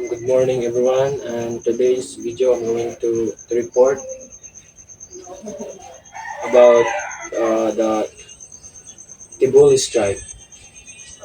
Good morning everyone, and today's video I'm going to report about the Tibulis tribe,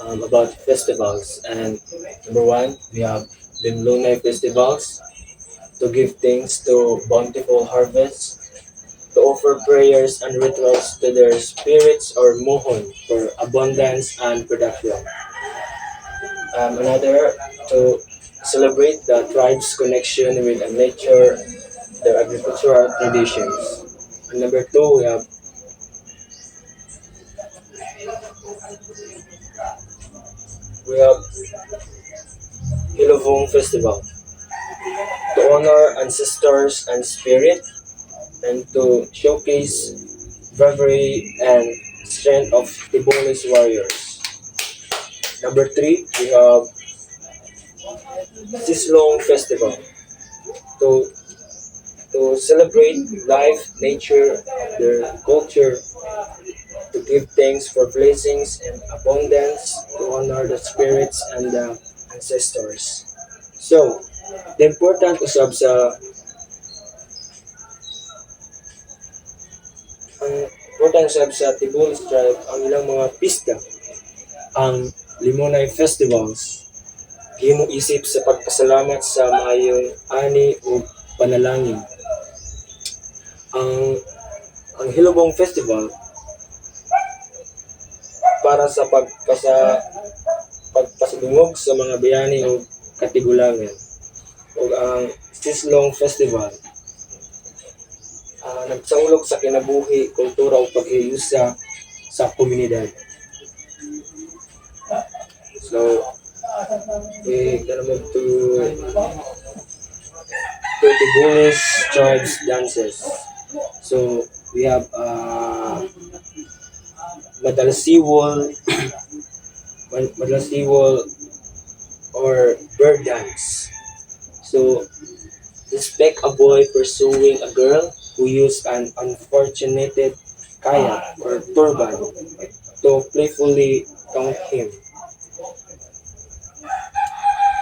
about festivals. And number one, we have Limlunay festivals to give thanks to bountiful harvests, to offer prayers and rituals to their spirits or mohon for abundance and production. Another, to celebrate the tribe's connection with nature, their agricultural traditions. And number two, we have Hilovong Festival to honor ancestors and spirit, and to showcase bravery and strength of Tibolis warriors. Number three, we have Sislong Festival to celebrate life, nature, their culture, to give thanks for blessings and abundance, to honor the spirits and the ancestors. So, the important usab sa ang important usab sa Tibulis tribe ang ilang mga pista, ang Limonay Festivals, himo isip sa pagpasalamat sa maayong ani o panalangin. Ang Hilobong Festival para sa pagpasidungog sa mga bayani o katigulangan. O ang Sislong Festival nagsaulog sa kinabuhi, kultura o paghiyusa sa komunidad. So, we gonna move to Tibulis tribes dances. So, we have Madalasiwol, Madalasiwol or bird dance. So, respect a boy pursuing a girl who used an unfortunate kayak or turban to playfully taunt him.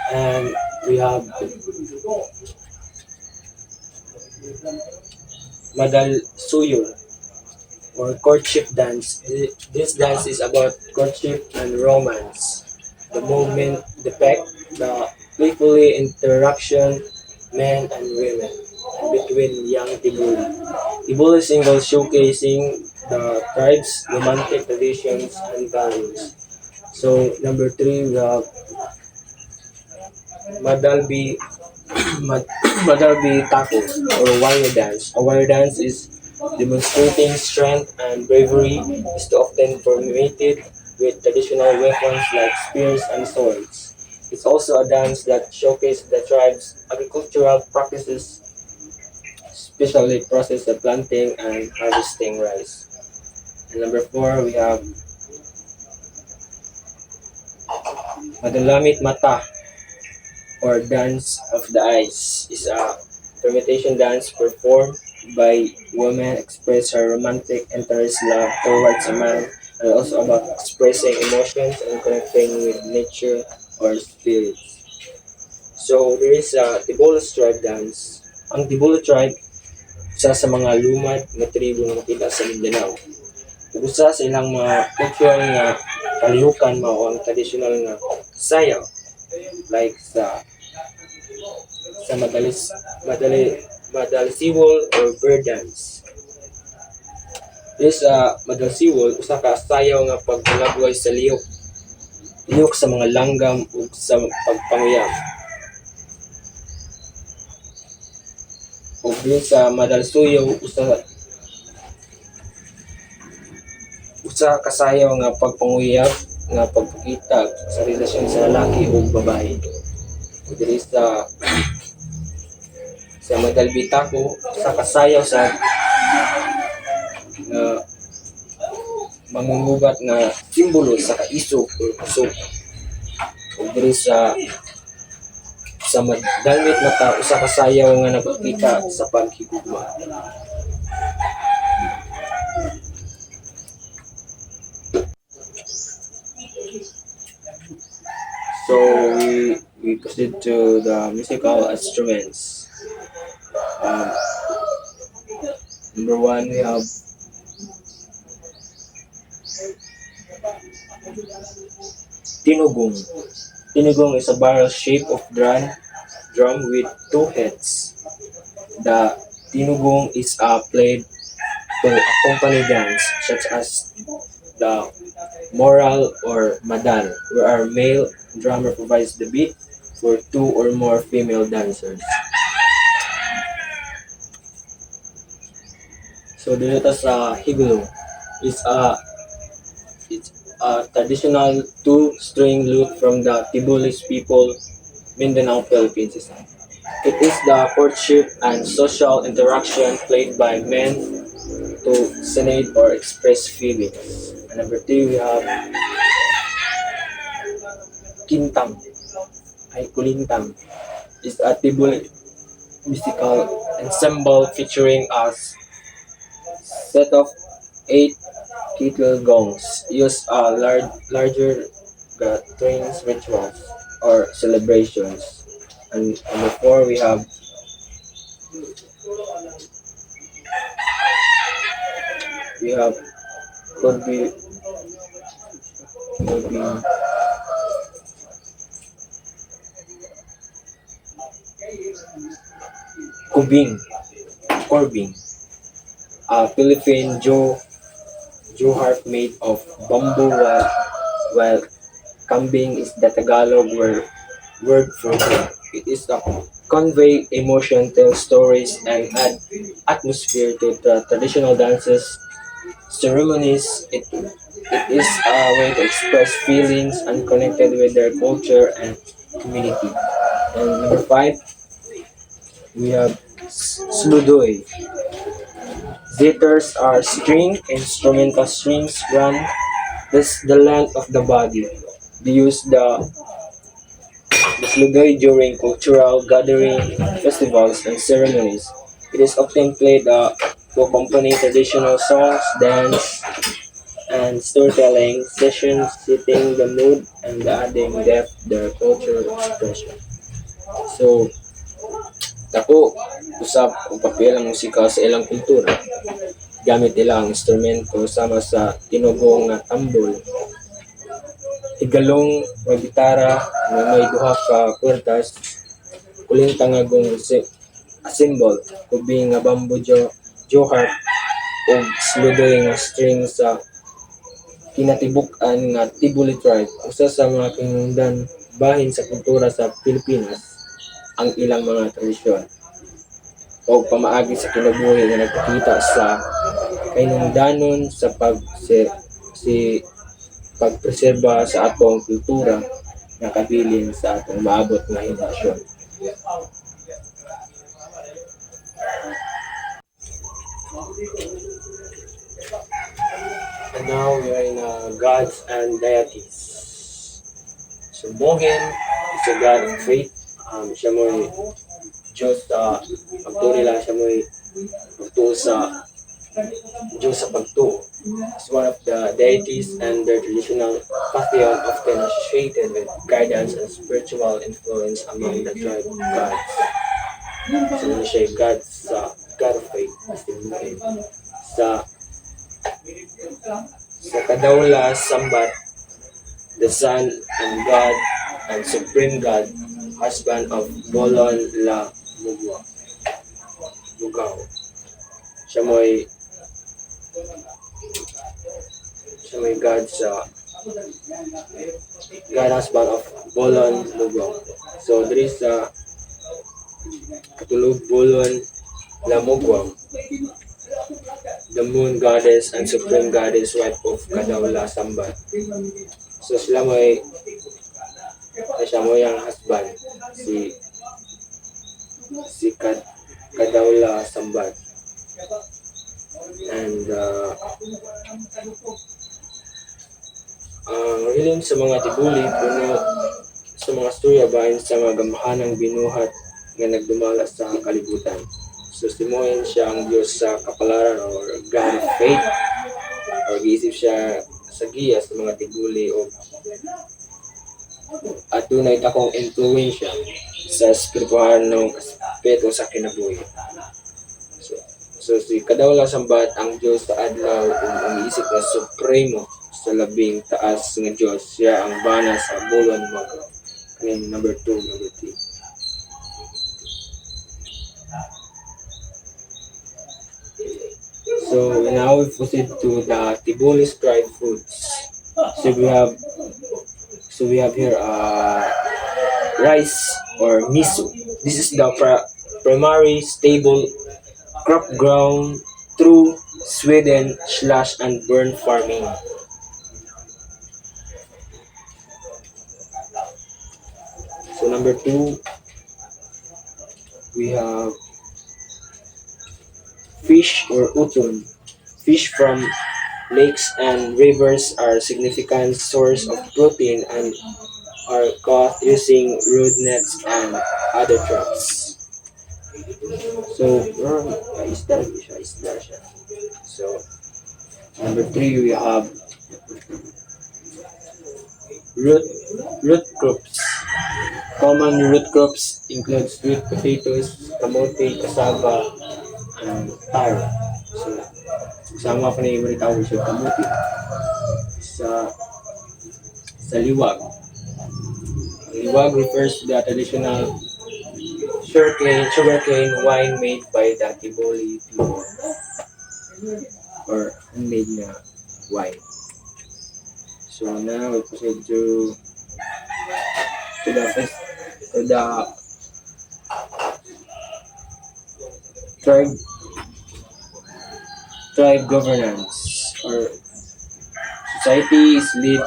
And we have Madal Suyo or courtship dance. This dance is about courtship and romance. The movement depict the playfully interaction men and women between young Tibuli. Tibuli singles showcasing the tribe's romantic traditions and values. So number three, we have Madalbi Madalbi Taco or warrior dance. A warrior dance is demonstrating strength and bravery, is often formatted with traditional weapons like spears and swords. It's also a dance that showcases the tribe's agricultural practices, especially process of planting and harvesting rice. And number four, we have Madalamit Mata or Dance of the Eyes. Is a permutation dance performed by women express her romantic interest love towards a man, and also about expressing emotions and connecting with nature or spirits. So there is a Tibolos tribe dance. Ang Tibolo tribe, isa sa mga lumad na tribo na makita sa Mindanao. Usa sa ilang mga cultural nga kalihukan mao ang traditional nga sayaw, like sa Madalisiwol or bird dance. This Madalisiwol, usa ka sayaw nga pagpalagway sa lihok sa mga langgam ug sa pagpanguyab. Ug din sa Madalsuyo, usa ka sayaw nga pagpanguyab nga pagpakita sa relasyon sa lalaki ug babae. Ug diri sa Madalbitako, sa kasayaw sa mangungubat na simbolo sa kaisog o kusog. Ug diri sa Madalbit Mata, usa ka sayaw nga nagpakita sa paghigugma. So we we proceed to the musical instruments. Um, Number one, we have tinugong. Tinugong is a barrel shape of drum with two heads. The tinugong is played to accompany dance such as the moral or madal, where our male drummer provides the beat for two or more female dancers. So dito sa higulong is it's a traditional two-string lute from the Tibulis people, Mindanao, Philippines. It is the courtship and social interaction played by men to senate or express feelings. And number three, we have kintang, ay kulintang, is a Tibuli musical ensemble featuring a set of eight kettle gongs used larger gatherings, rituals, or celebrations. And number four, we have could be maybe kubing, corbing, a Philippine Jew harp made of bamboo, while kambing is the Tagalog word for it. It is to convey emotion, tell stories, and add atmosphere to the traditional dances, ceremonies. It is a way to express feelings and connected with their culture and community. And number five, we have sludoy. Zithers are string, instrumental strings run the length of the body. They use the sludoy during cultural gatherings, festivals, and ceremonies. It is often played to accompany traditional songs, dance, and storytelling sessions, setting the mood and adding depth to their cultural expression. So, dako usab og papel ang musika sa ilang kultura. Gamit nila ang instrumento sama sa tinugong nga tambol, higalong o gitara nga may duha ka kwertas, kulintang nga gong symbol, kubing nga bamboo harp ug sludoy nga string sa kinatibuk-an nga Tibuli tribe, usa sa mga kinungdan bahin sa kultura sa Pilipinas ang ilang mga tradisyon o pamaagi sa kinabuhi nga nagpakita sa kainungdanon sa pagpreserba sa atong kultura nga kabilin sa atong maabot nga henerasyon. And now we are in gods and deities. So Mogen is a god of faith. Siya mo'y Diyos sa pagturi lang, siya mo'y pagtuo sa Diyos sa pagtuo. Is one of the deities and their traditional pantheon often associated with guidance and spiritual influence among the tribe gods. So siya God of faith. Sa sa Kadawla Sambat, the son and God and supreme God, husband of Bolon La Mugaw. Siya mo'y God husband of Bolon Mugaw. So there is katulog Bolon La Mugaw, the moon goddess and supreme goddess, wife of Kadawla Sambat. So siya mo'y ang husband, si Kadawla Sambat. And ang hiling sa mga Tibuli puno sa mga storya bahin sa mga gamahanang binuhat nga nagdumala sa kalibutan. So simuhin siya ang Diyos sa kapalaran or God of faith, or giisip siya sa giya sa mga Tibuli o at dunay dakong impluwensya sa espirituhanong aspeto sa kinabuhi. So, so si kadawla sambat ang Dios sa adlaw ug ang isip na supremo sa labing taas nga Dios siya ang bana sa bulon mag number 2, number 3. So now we proceed to the Tibulis dried foods. So we have here rice or miso. This is the primary stable crop grown through Sweden slash and burn farming. So number 2, we have fish or utun. Fish from lakes and rivers are a significant source of protein and are caught using road nets and other traps. So, isda siya. So, number 3, we have root crops. Common root crops include sweet potatoes, kamote, cassava, and taro. So, kasama pa na yung tawag siya kamote sa liwag. Liwag refers to the traditional sugarcane wine made by the Tiboli people or handmade na wine. So now we proceed to the tribe governance or society is led,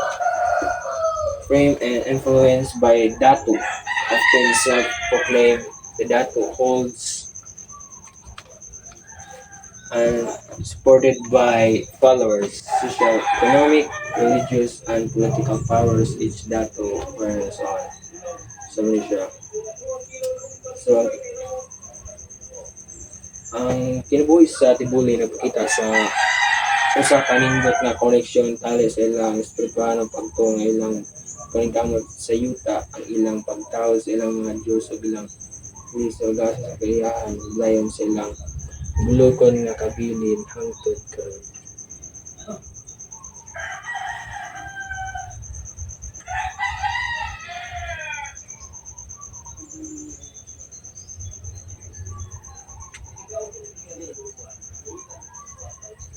framed and influenced by Datu, often self-proclaimed. The Datu holds and supported by followers, social, economic, religious, and political powers. Each Datu bears on sa Malaysia. So, ang kinabuhi sa Tibuli nagpakita sa kanindot nga koneksyon tali sa ilang espirituhanong pagtuo nga ilang paningkamot sa yuta, ang ilang pagtawag sa ilang mga Diyos o ilang isogasa sa kaliyahan, layon sa ilang bulokon nga kabilin hangtod karon.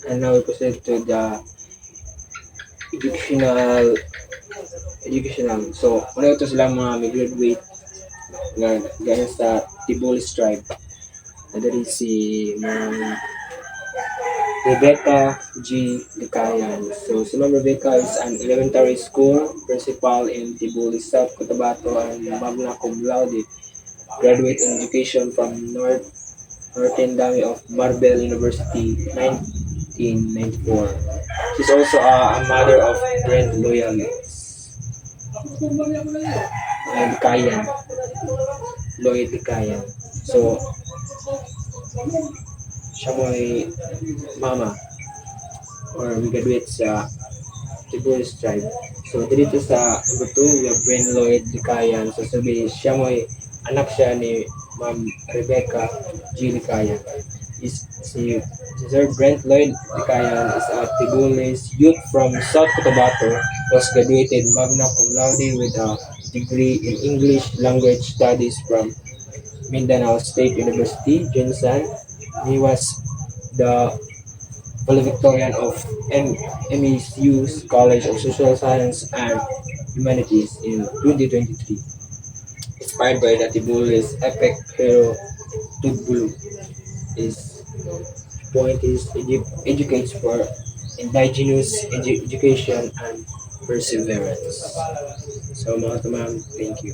And now we proceed to the educational. So, una ito sila mga may graduate nga gaya sa Tibulis tribe. Nadari si Rebecca G. Licayan. So, si Ma'am Rebecca is an elementary school principal in Tibulis, South Cotabato, and magna cum laude, graduate in education from Northern Dami of Marbel University, 1994. She's also a mother of Brent Licayan. Lloyd Licayan. So, siya mo ay mama or graduate sa Tibulis tribe. So, dito sa number 2, we have Brent Lloyd Licayan. So, sabi, siya mo ay anak siya ni Ma'am Rebecca G. Licayan. Si Sir Brent Lloyd Licayan is a Tibulis youth from South Cotabato, was graduated magna cum laude with a degree in English Language Studies from Mindanao State University, Jinsan. He was the valedictorian of MECU's College of Social Science and Humanities in 2023. Inspired by the Tibulis epic hero Tugbulu, his point is educates for indigenous education and perseverance. So mga tamang, thank you.